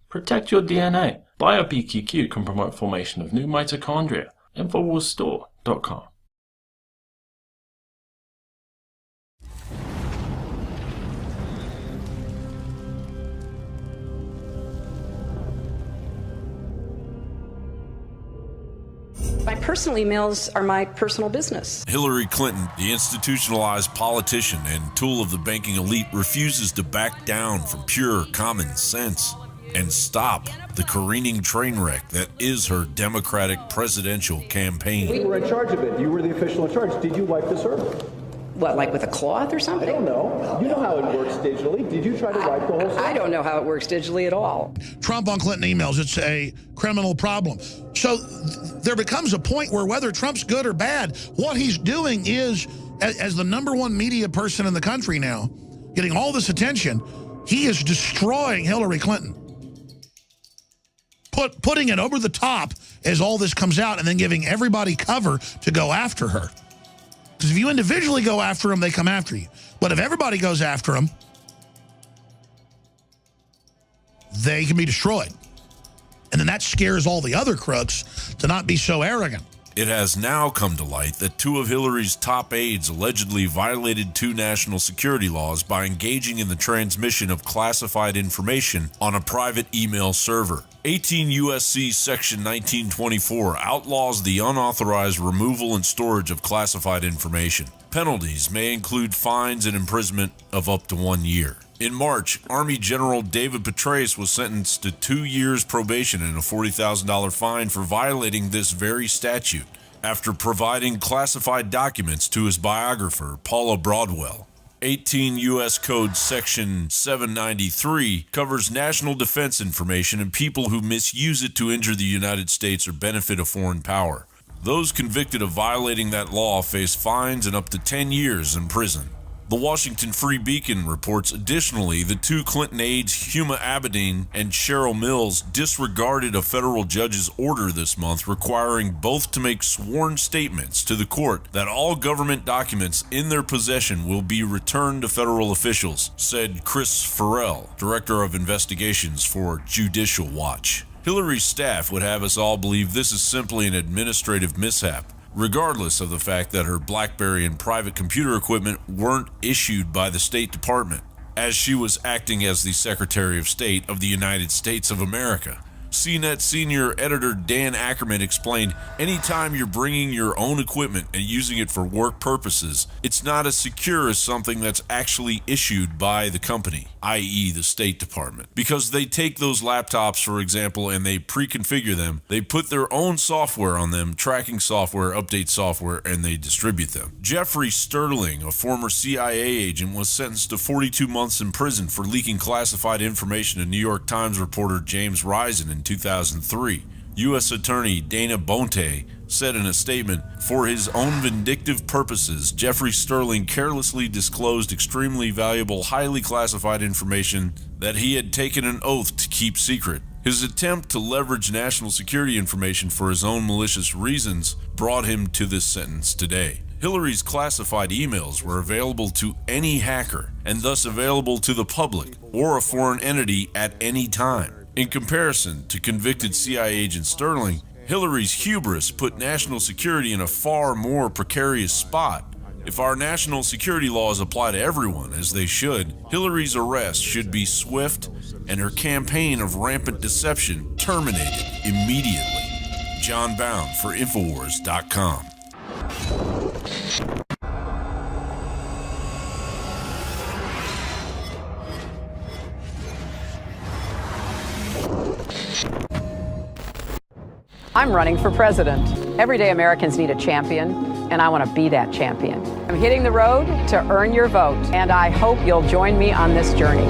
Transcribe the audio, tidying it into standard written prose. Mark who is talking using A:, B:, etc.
A: Protect your DNA. BioPQQ can promote formation of new mitochondria. Infowarsstore.com.
B: My personal emails are my personal business.
C: Hillary Clinton, the institutionalized politician and tool of the banking elite, refuses to back down from pure common sense and stop the careening train wreck that is her Democratic presidential campaign.
D: You were in charge of it. You were the official in charge. Did you wipe the server?
B: What, like with a cloth or something?
D: I don't know. You know how it works digitally. Did you try to wipe the whole server?
B: I don't know how it works digitally at all.
E: Trump on Clinton emails, it's a criminal problem. So there becomes a point where whether Trump's good or bad, what he's doing is, as the #1 media person in the country now, getting all this attention, he is destroying Hillary Clinton. Putting it over the top as all this comes out and then giving everybody cover to go after her. Because if you individually go after them, they come after you. But if everybody goes after them, they can be destroyed. And then that scares all the other crooks to not be so arrogant.
C: It has now come to light that 2 of Hillary's top aides allegedly violated 2 national security laws by engaging in the transmission of classified information on a private email server. 18 USC Section 1924 outlaws the unauthorized removal and storage of classified information. Penalties may include fines and imprisonment of up to 1 year. In March, Army General David Patraeus was sentenced to 2 years probation and a $40,000 fine for violating this very statute after providing classified documents to his biographer, Paula Broadwell. 18 U.S. Code Section 793 covers national defense information and people who misuse it to injure the United States or benefit a foreign power. Those convicted of violating that law face fines and up to 10 years in prison. The Washington Free Beacon reports additionally the 2 Clinton aides, Huma Abedin and Cheryl Mills, disregarded a federal judge's order this month requiring both to make sworn statements to the court that all government documents in their possession will be returned to federal officials, said Chris Farrell, Director of Investigations for Judicial Watch. Hillary's staff would have us all believe this is simply an administrative mishap, regardless of the fact that her BlackBerry and private computer equipment weren't issued by the State Department, as she was acting as the Secretary of State of the United States of America. CNET senior editor Dan Ackerman explained, anytime you're bringing your own equipment and using it for work purposes, it's not as secure as something that's actually issued by the company, i.e. the State Department. Because they take those laptops, for example, and they pre-configure them, they put their own software on them, tracking software, update software, and they distribute them. Jeffery Sterling, a former CIA agent, was sentenced to 42 months in prison for leaking classified information to New York Times reporter James Risen in 2003. U.S. Attorney Dana Boente said in a statement, for his own vindictive purposes, Jeffery Sterling carelessly disclosed extremely valuable, highly classified information that he had taken an oath to keep secret. His attempt to leverage national security information for his own malicious reasons brought him to this sentence today. Hillary's classified emails were available to any hacker and thus available to the public or a foreign entity at any time. In comparison to convicted CIA agent Sterling, Hillary's hubris put national security in a far more precarious spot. If our national security laws apply to everyone, as they should, Hillary's arrest should be swift and her campaign of rampant deception terminated immediately. John Bound for Infowars.com.
F: I'm running for president. Everyday Americans need a champion, and I want to be that champion. I'm hitting the road to earn your vote, and I hope you'll join me on this journey.